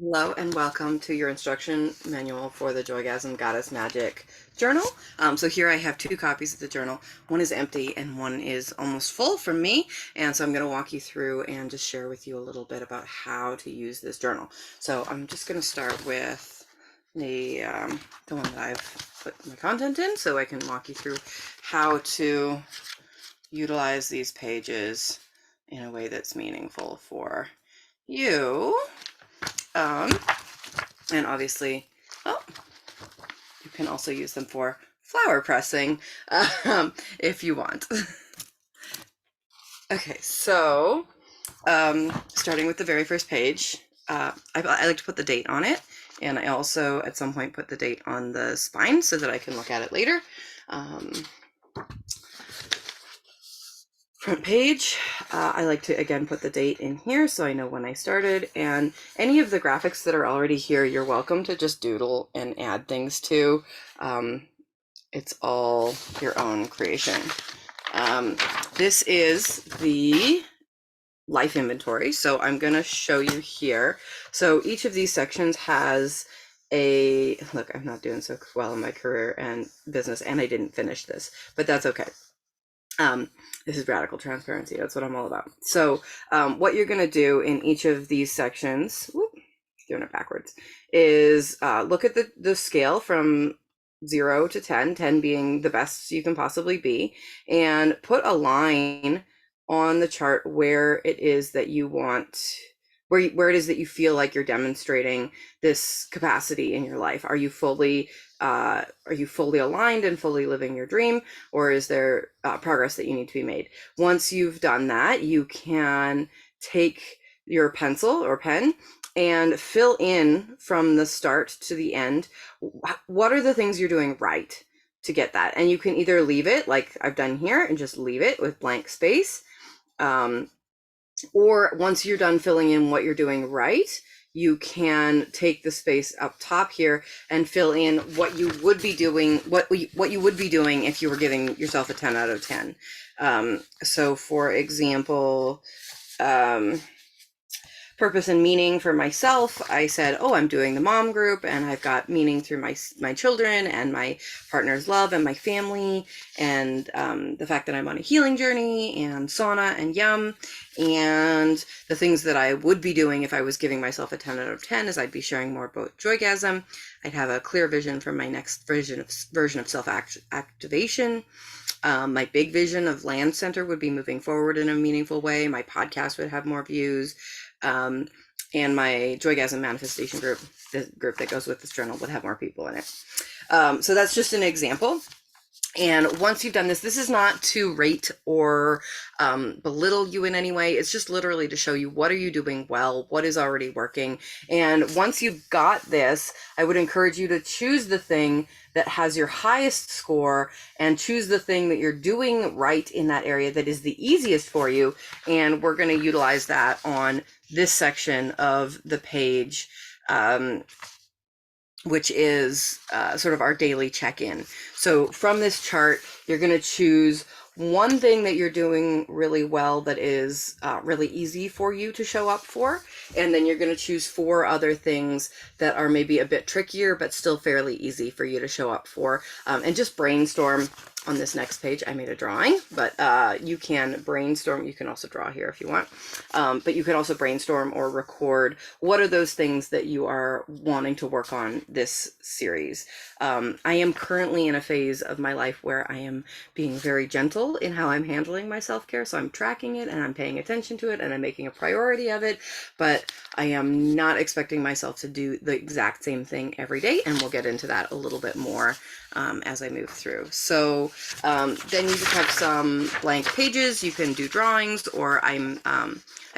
Hello and welcome to your instruction manual for the Joygasm Goddess Magic journal. So here I have two copies of the journal. One is empty and one is almost full from me. And so I'm going to walk you through and just share with you a little bit about how to use this journal. So I'm just going to start with the one that I've put my content in so I can walk you through how to utilize these pages in a way that's meaningful for you. And obviously, oh, you can also use them for flower pressing if you want. Okay, so starting with the very first page, I like to put the date on it, and I also at some point put the date on the spine so that I can look at it later. Front page, I like to again put the date in here so I know when I started, and any of the graphics that are already here you're welcome to just doodle and add things to. It's all your own creation. This is the life inventory, so I'm going to show you here. So each of these sections has a look. I'm not doing so well in my career and business, and I didn't finish this, but that's okay. This is radical transparency. That's what I'm all about. So what you're going to do in each of these sections, doing it backwards, is look at the scale from 0 to 10, 10 being the best you can possibly be, and put a line on the chart where it is that you want, where it is that you feel like you're demonstrating this capacity in your life. Are you fully aligned and fully living your dream, or is there progress that you need to be made? Once you've done that, you can take your pencil or pen and fill in from the start to the end. What are the things you're doing right to get that? And you can either leave it like I've done here and just leave it with blank space. Or once you're done filling in what you're doing right, you can take the space up top here and fill in what you would be doing, what you would be doing if you were giving yourself a 10 out of 10. So for example, purpose and meaning for myself, I said, oh, I'm doing the mom group and I've got meaning through my children and my partner's love and my family, and the fact that I'm on a healing journey, and sauna and yum. And the things that I would be doing if I was giving myself a 10 out of 10 is I'd be sharing more about Joygasm. I'd have a clear vision for my next version of self-activation. My big vision of Land Center would be moving forward in a meaningful way. My podcast would have more views. And my Joygasm manifestation group, the group that goes with this journal, would have more people in it. So that's just an example. And once you've done this is not to rate or belittle you in any way. It's just literally to show you what are you doing well, what is already working. And once you've got this, I would encourage you to choose the thing that has your highest score and choose the thing that you're doing right in that area that is the easiest for you. And we're going to utilize that on this section of the page, which is sort of our daily check-in. So from this chart, you're going to choose one thing that you're doing really well that is really easy for you to show up for, and then you're going to choose 4 other things that are maybe a bit trickier but still fairly easy for you to show up for, and just brainstorm. On this next page, I made a drawing, but you can brainstorm. You can also draw here if you want, but you can also brainstorm or record what are those things that you are wanting to work on this series. I am currently in a phase of my life where I am being very gentle in how I'm handling my self-care, so I'm tracking it and I'm paying attention to it and I'm making a priority of it, but I am not expecting myself to do the exact same thing every day, and we'll get into that a little bit more as I move through. So then you just have some blank pages. You can do drawings, or I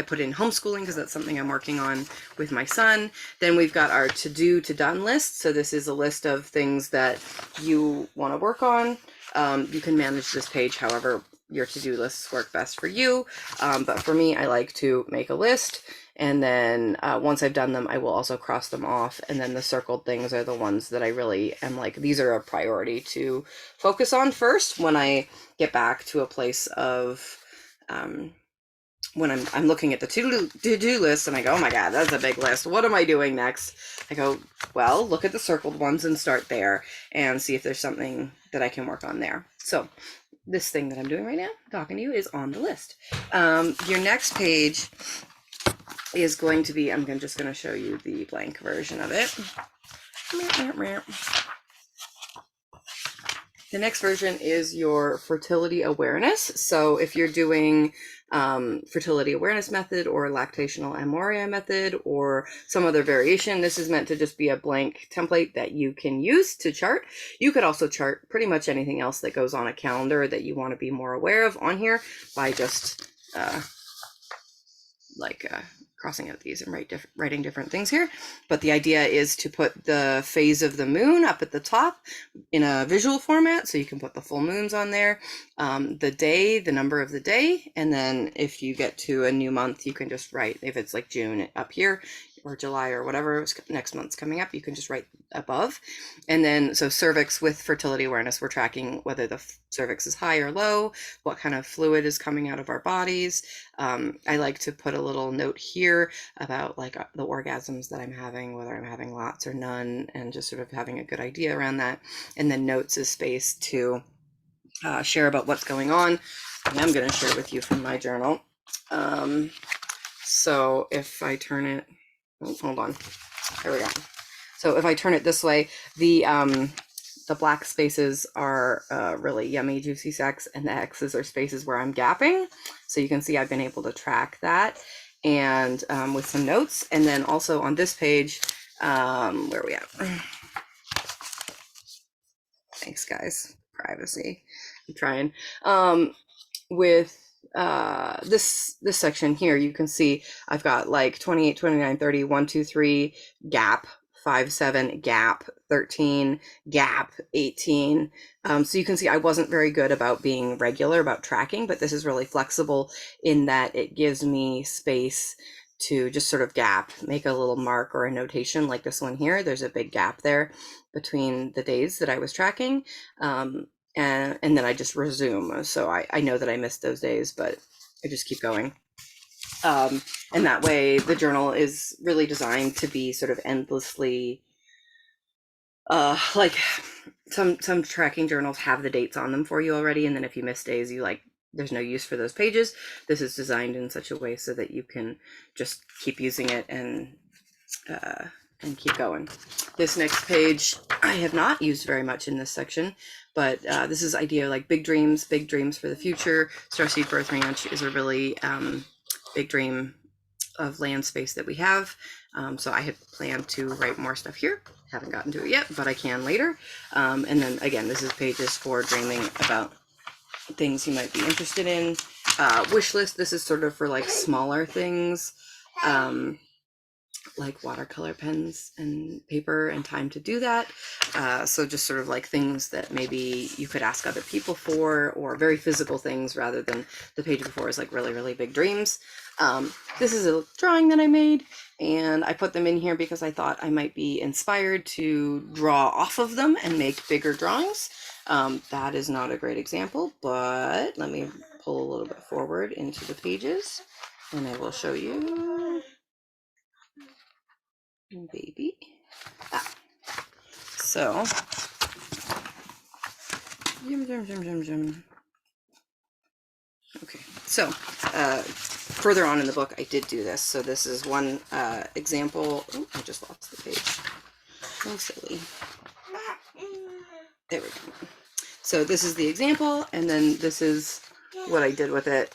put in homeschooling because that's something I'm working on with my son. Then we've got our to-do to done list. So this is a list of things that you want to work on. You can manage this page however your to-do lists work best for you. But for me, I like to make a list, and then once I've done them, I will also cross them off. And then the circled things are the ones that I really am like, these are a priority to focus on first when I get back to a place of when I'm looking at the to-do list and I go, oh my God, that's a big list. What am I doing next? I go, well, look at the circled ones and start there and see if there's something that I can work on there. So this thing that I'm doing right now, talking to you, is on the list. Your next page is going to be, just going to show you the blank version of it. The next version is your fertility awareness. So if you're doing fertility awareness method or lactational amoria method or some other variation, this is meant to just be a blank template that you can use to chart. You could also chart pretty much anything else that goes on a calendar that you want to be more aware of on here by just crossing out these and writing different things here. But the idea is to put the phase of the moon up at the top in a visual format, so you can put the full moons on there, the day, the number of the day, and then if you get to a new month, you can just write, if it's like June up here, or July or whatever next month's coming up, you can just write above. And then, so cervix with fertility awareness, we're tracking whether the cervix is high or low, what kind of fluid is coming out of our bodies. I like to put a little note here about like the orgasms that I'm having, whether I'm having lots or none, and just sort of having a good idea around that. And then notes is space to share about what's going on. And I'm going to share with you from my journal. So if I turn it, hold on, there we go. So if I turn it this way, the black spaces are really yummy, juicy sex, and the X's are spaces where I'm gapping. So you can see I've been able to track that, and with some notes. And then also on this page, where are we at? Thanks, guys. Privacy. I'm trying. With this section here, you can see I've got like 28, 29, 30, 1, 2, 3, gap, 5, 7, gap, 13, gap, 18. So you can see I wasn't very good about being regular about tracking, but this is really flexible in that it gives me space to just sort of gap, make a little mark or a notation like this one here. There's a big gap there between the days that I was tracking. And then I just resume. So I know that I missed those days, but I just keep going. And that way the journal is really designed to be sort of endlessly, like some tracking journals have the dates on them for you already. And then if you miss days, there's no use for those pages. This is designed in such a way so that you can just keep using it and keep going. This next page I have not used very much in this section, but this is idea like big dreams for the future. Starseed Birth Ranch is a really big dream of land space that we have. So I had planned to write more stuff here. Haven't gotten to it yet, but I can later. And then again, this is pages for dreaming about things you might be interested in. Wish list, this is sort of for like smaller things, like watercolor pens and paper and time to do that. So just sort of like things that maybe you could ask other people for, or very physical things, rather than the page before is like really, really big dreams. This is a drawing that I made, and I put them in here because I thought I might be inspired to draw off of them and make bigger drawings. That is not a great example, but let me pull a little bit forward into the pages and I will show you. Baby. So, okay, so further on in the book, I did do this. So this is one example. Oh, I just lost the page. Oh, silly. There we go. So this is the example, and then this is what I did with it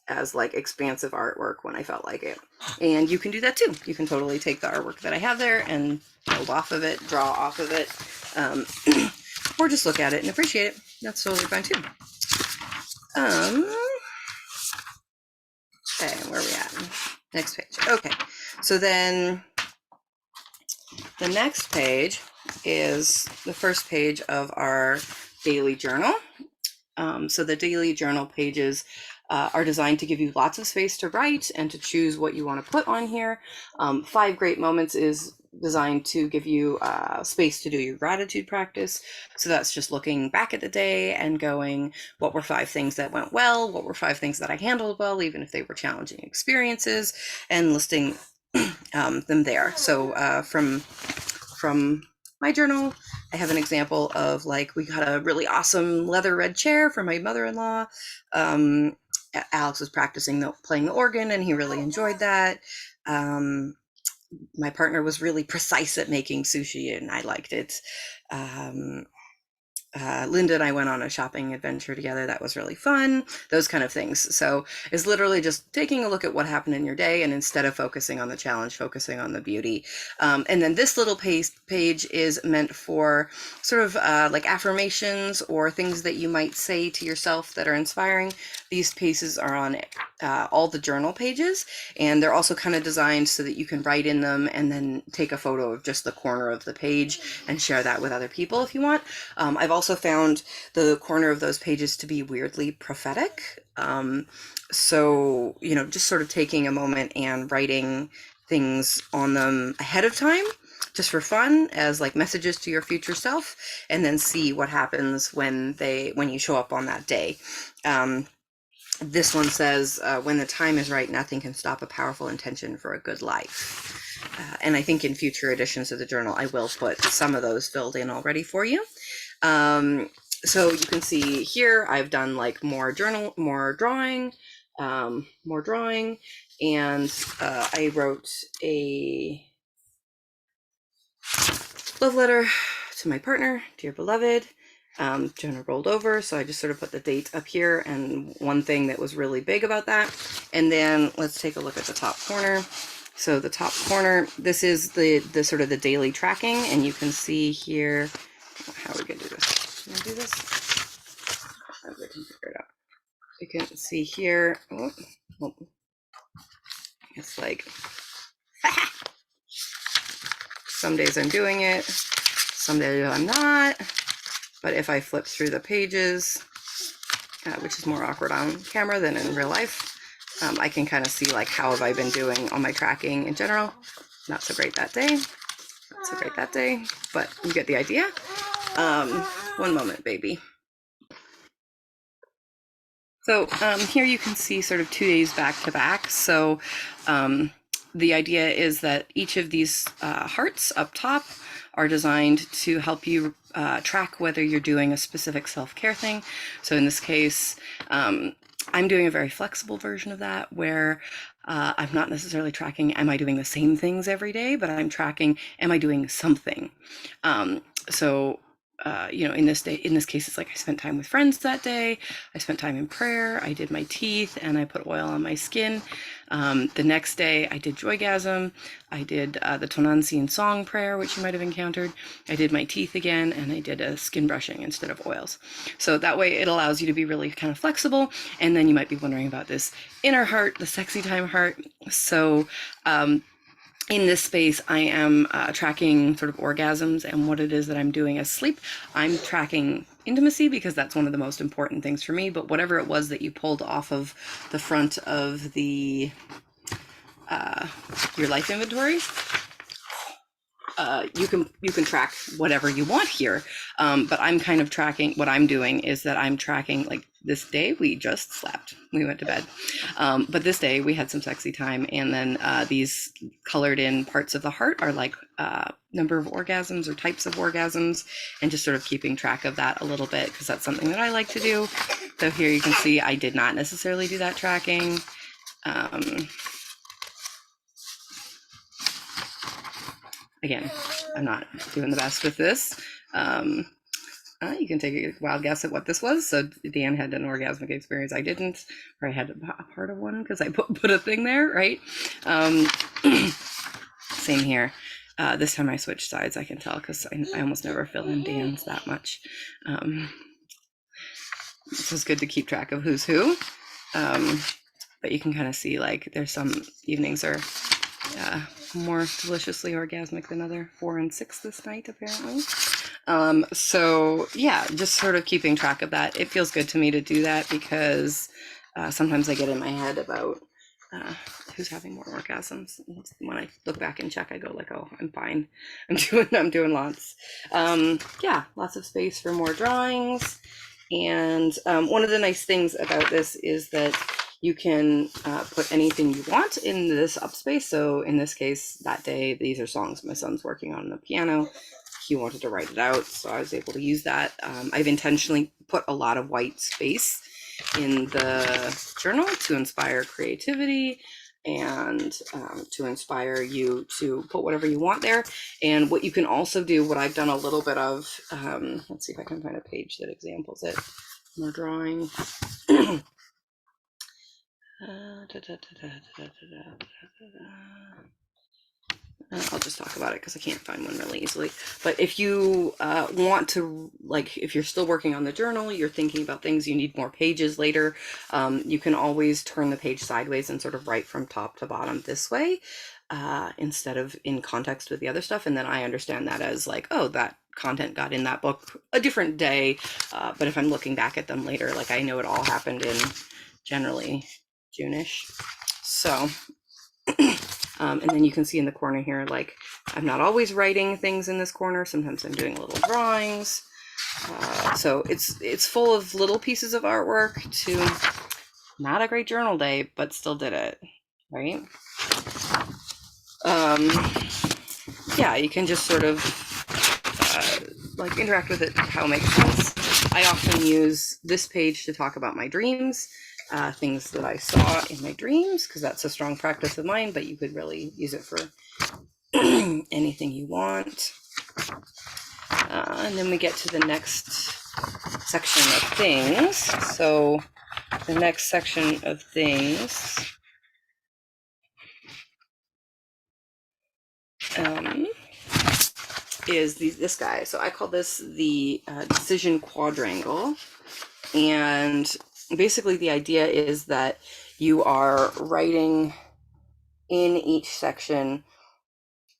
as like expansive artwork when I felt like it. And you can do that too. You can totally take the artwork that I have there and build off of it, draw off of it, or just look at it and appreciate it. That's totally fine too. Okay, where are we at? Next page. Okay, so then the next page is the first page of our daily journal. So the daily journal pages are designed to give you lots of space to write and to choose what you want to put on here. 5 great moments is designed to give you space to do your gratitude practice. So that's just looking back at the day and going, what were 5 things that went well? What were 5 things that I handled well, even if they were challenging experiences, and listing them there. So from my journal, I have an example of, like, we got a really awesome leather red chair for my mother-in-law. Alex was practicing playing the organ, and he really enjoyed that. My partner was really precise at making sushi, and I liked it. Linda and I went on a shopping adventure together. That was really fun. Those kind of things. So it's literally just taking a look at what happened in your day, and instead of focusing on the challenge, focusing on the beauty. And then this little page is meant for sort of like affirmations or things that you might say to yourself that are inspiring. These pages are on all the journal pages, and they're also kind of designed so that you can write in them and then take a photo of just the corner of the page and share that with other people if you want. I've also found the corner of those pages to be weirdly prophetic. So, you know, just sort of taking a moment and writing things on them ahead of time, just for fun, as like messages to your future self, and then see what happens when you show up on that day. This one says, when the time is right, nothing can stop a powerful intention for a good life. And I think in future editions of the journal, I will put some of those filled in already for you. So you can see here, I've done like more drawing, and I wrote a love letter to my partner, dear beloved. Jonah rolled over, so I just sort of put the date up here and one thing that was really big about that. And then let's take a look at the top corner. So the top corner, this is the sort of the daily tracking, and you can see here, how are we gonna do this? Can I do this? How do I can figure it out? You can see here, it's like, some days I'm doing it, some days I'm not. But if I flip through the pages, which is more awkward on camera than in real life, I can kind of see like how have I been doing on my tracking in general. Not so great that day, not so great that day, but you get the idea. One moment, baby. So here you can see sort of 2 days back to back. So the idea is that each of these hearts up top are designed to help you track whether you're doing a specific self-care thing. So in this case, I'm doing a very flexible version of that, where I'm not necessarily tracking, am I doing the same things every day, but I'm tracking, am I doing something? You know, in this case, it's like I spent time with friends that day. I spent time in prayer. I did my teeth and I put oil on my skin. The next day I did Joygasm. I did the Tonantzin song prayer, which you might have encountered. I did my teeth again, and I did a skin brushing instead of oils. So that way it allows you to be really kind of flexible. And then you might be wondering about this inner heart, the sexy time heart. So, in this space, I am tracking sort of orgasms and what it is that I'm doing as sleep. I'm tracking intimacy because that's one of the most important things for me, but whatever it was that you pulled off of the front of the your life inventory, you can track whatever you want here. But I'm kind of tracking, what I'm doing is that I'm tracking, like, this day we just slept, we went to bed. But this day we had some sexy time, and then these colored in parts of the heart are like number of orgasms or types of orgasms, and just sort of keeping track of that a little bit, because that's something that I like to do. So here you can see I did not necessarily do that tracking. Again, I'm not doing the best with this. You can take a wild guess at what this was. So Dan had an orgasmic experience. I didn't, or I had a part of one because I put a thing there, right? Same here. This time I switched sides, I can tell, because I almost never fill in Dan's that much. This is good to keep track of who's who. But you can kind of see, like, there's some evenings are more deliciously orgasmic than other, 4 and 6 this night, apparently. So yeah, just sort of keeping track of that. It feels good to me to do that because sometimes I get in my head about who's having more orgasms. When I look back and check, I go like, oh, I'm fine. I'm doing lots. Yeah, lots of space for more drawings. And one of the nice things about this is that you can put anything you want in this up space. So in this case, that day, these are songs my son's working on the piano. He wanted to write it out, so I was able to use that. I've intentionally put a lot of white space in the journal to inspire creativity and to inspire you to put whatever you want there. And what you can also do, what I've done a little bit of, let's see if I can find a page that examples it. More drawing. I'll just talk about it because I can't find one really easily. But if you want to, like, if you're still working on the journal, you're thinking about things, you need more pages later, you can always turn the page sideways and sort of write from top to bottom this way instead of in context with the other stuff. And then I understand that as like, oh, that content got in that book a different day. But if I'm looking back at them later, like I know it all happened in generally June-ish. So and then you can see in the corner here, like I'm not always writing things in this corner. Sometimes I'm doing little drawings. So it's full of little pieces of artwork to not a great journal day, but still did it, right? Yeah, you can just sort of like interact with it how it makes sense. I often use this page to talk about my dreams. Things that I saw in my dreams, because that's a strong practice of mine, but you could really use it for anything you want. And then we get to the next section of things. So the next section of things is this guy. So I call this the decision quadrangle. And basically the idea is that you are writing in each section.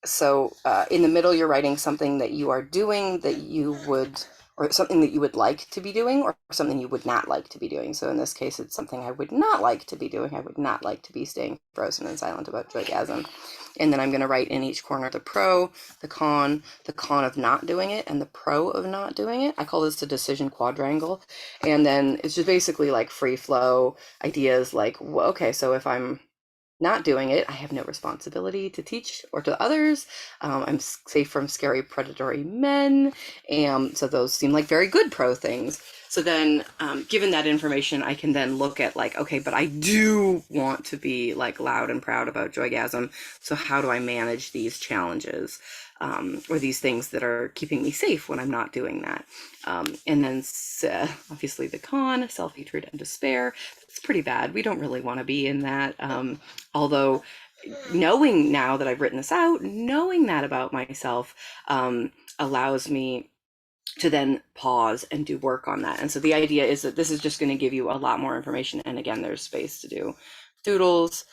So in the middle, you're writing something that you are doing that you would, or something that you would like to be doing, or something you would not like to be doing. So in this case, it's something I would not like to be doing. I would not like to be staying frozen and silent about joygasm. And then I'm going to write in each corner the pro, the con of not doing it, and the pro of not doing it. I call this the decision quadrangle. And then it's just basically like free flow ideas like, well, okay, so if I'm not doing it, I have no responsibility to teach or to others. I'm safe from scary predatory men. And so those seem like very good pro things. So then given that information, I can then look at like, okay, but I do want to be like loud and proud about joygasm. So how do I manage these challenges or these things that are keeping me safe when I'm not doing that? And then obviously the con, self-hatred and despair. It's pretty bad. We don't really want to be in that. Although knowing now that I've written this out, knowing that about myself allows me to then pause and do work on that. And so the idea is that this is just going to give you a lot more information. And again, there's space to do doodles.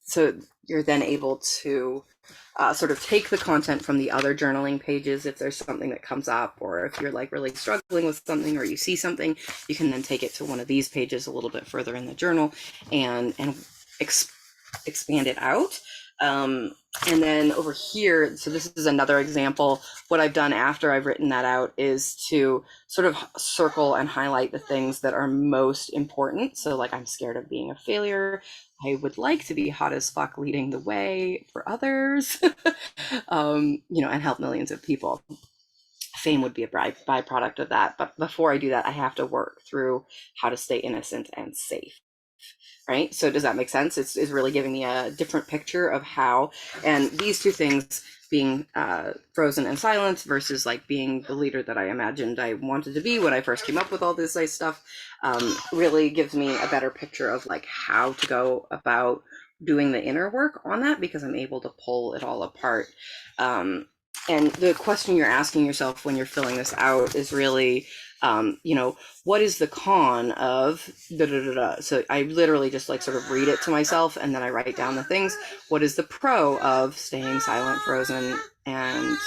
So you're then able to sort of take the content from the other journaling pages if there's something that comes up, or if you're like really struggling with something or you see something, you can then take it to one of these pages a little bit further in the journal and expand it out. And then over here, so this is another example. What I've done after I've written that out is to sort of circle and highlight the things that are most important. So like, I'm scared of being a failure. I would like to be hot as fuck leading the way for others, you know, and help millions of people. Fame would be a byproduct of that. But before I do that, I have to work through how to stay innocent and safe. Right? So does that make sense? It's really giving me a different picture of how, and these two things being frozen and silent versus like being the leader that I imagined I wanted to be when I first came up with all this nice stuff, really gives me a better picture of like how to go about doing the inner work on that, because I'm able to pull it all apart. And the question you're asking yourself when you're filling this out is really, you know, what is the con of da, da, da, da? So I literally just like sort of read it to myself and then I write down the things. What is the pro of staying silent, frozen, and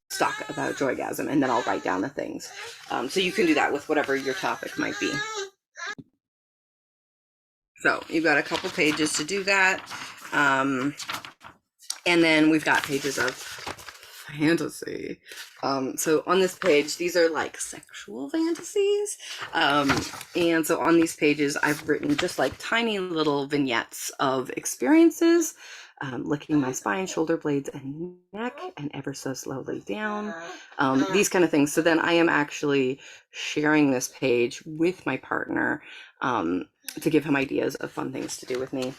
stuck about joygasm? And then I'll write down the things. So you can do that with whatever your topic might be. So you've got a couple pages to do that. And then we've got pages of fantasy. So on this page, these are like sexual fantasies. And so on these pages, I've written just like tiny little vignettes of experiences, licking my spine, shoulder blades, and neck, and ever so slowly down. These kind of things. So then I am actually sharing this page with my partner to give him ideas of fun things to do with me.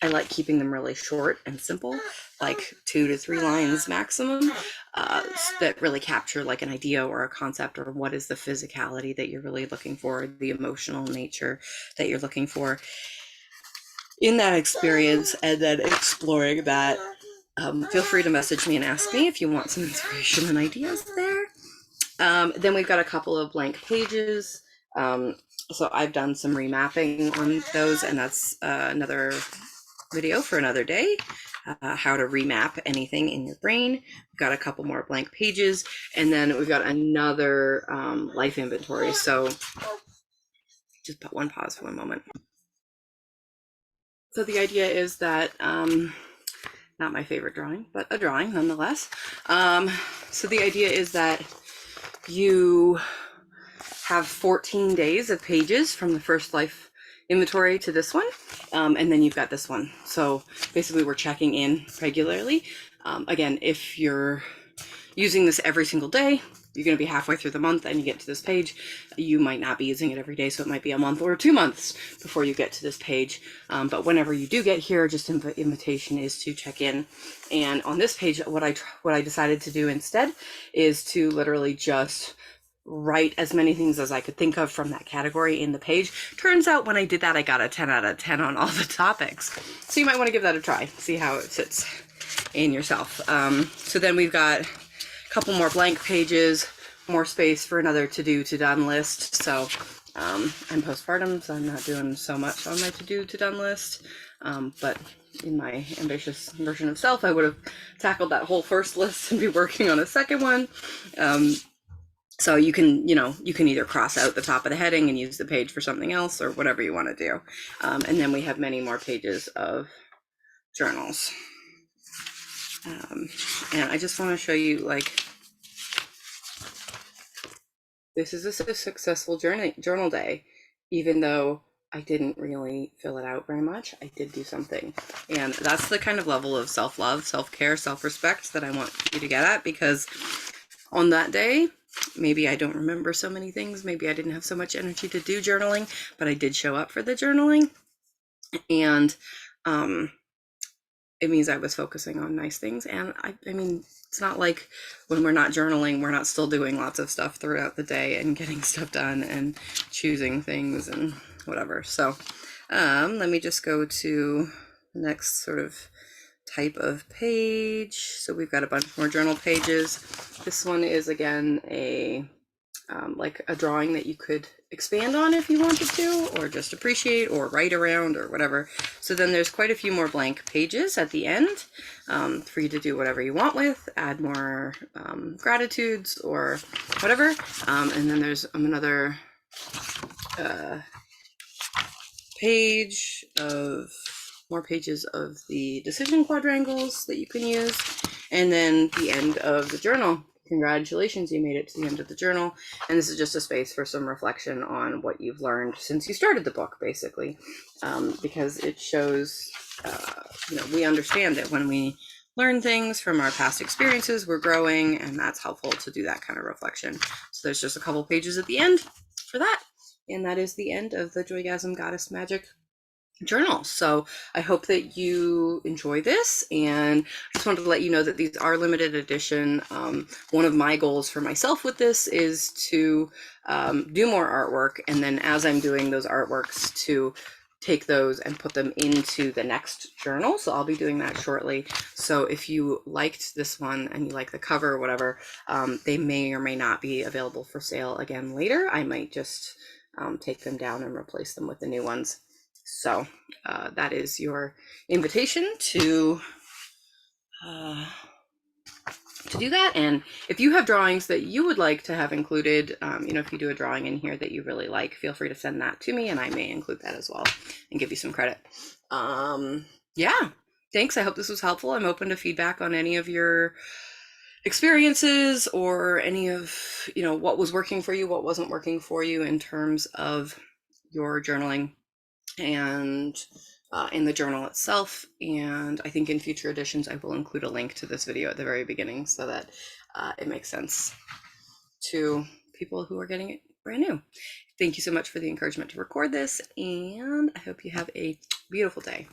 I like keeping them really short and simple, like 2 to 3 lines maximum, that really capture like an idea or a concept, or what is the physicality that you're really looking for, the emotional nature that you're looking for in that experience, and then exploring that. Feel free to message me and ask me if you want some inspiration and ideas there. Then we've got a couple of blank pages. So I've done some remapping on those, and that's another video for another day, how to remap anything in your brain. We've got a couple more blank pages, and then we've got another life inventory. So just put one pause for one moment. So the idea is that, not my favorite drawing, but a drawing nonetheless. So the idea is that you have 14 days of pages from the first life inventory to this one, and then you've got this one. So basically we're checking in regularly. Again, if you're using this every single day, you're going to be halfway through the month and you get to this page. You might not be using it every day, so it might be a month or 2 months before you get to this page. But whenever you do get here, just invitation is to check in. And on this page, what I decided to do instead is to literally just write as many things as I could think of from that category in the page. Turns out when I did that, I got a 10 out of 10 on all the topics. So you might want to give that a try, see how it sits in yourself. So then we've got a couple more blank pages, more space for another to-do-to-done list. So I'm postpartum, so I'm not doing so much on my to-do-to-done list. But in my ambitious version of self, I would have tackled that whole first list and be working on a second one. So you can either cross out the top of the heading and use the page for something else, or whatever you want to do. And then we have many more pages of journals. And I just want to show you, like, this is a successful journal day. Even though I didn't really fill it out very much, I did do something. And that's the kind of level of self-love, self-care, self-respect that I want you to get at, because on that day, maybe I don't remember so many things. Maybe I didn't have so much energy to do journaling, but I did show up for the journaling. And it means I was focusing on nice things. And I mean, it's not like when we're not journaling, we're not still doing lots of stuff throughout the day and getting stuff done and choosing things and whatever. So let me just go to the next sort of type of page. So we've got a bunch more journal pages. This one is, again, like a drawing that you could expand on if you wanted to, or just appreciate, or write around, or whatever. So then there's quite a few more blank pages at the end for you to do whatever you want with, add more gratitudes or whatever. And then there's another more pages of the decision quadrangles that you can use. And then the end of the journal. Congratulations, you made it to the end of the journal. And this is just a space for some reflection on what you've learned since you started the book, basically. Because it shows, we understand that when we learn things from our past experiences, we're growing, and that's helpful to do that kind of reflection. So there's just a couple pages at the end for that. And that is the end of the Joygasm Goddess Magic journal. So I hope that you enjoy this, and I just wanted to let you know that these are limited edition. One of my goals for myself with this is to do more artwork, and then as I'm doing those artworks, to take those and put them into the next journal. So I'll be doing that shortly. So if you liked this one and you like the cover or whatever, they may or may not be available for sale again later. I might just take them down and replace them with the new ones. So that is your invitation to to do that. And if you have drawings that you would like to have included, if you do a drawing in here that you really like, feel free to send that to me and I may include that as well and give you some credit. Yeah, thanks. I hope this was helpful. I'm open to feedback on any of your experiences or any of, what was working for you, what wasn't working for you in terms of your journaling and in the journal itself. And I think in future editions, I will include a link to this video at the very beginning so that it makes sense to people who are getting it brand new. Thank you so much for the encouragement to record this, and I hope you have a beautiful day.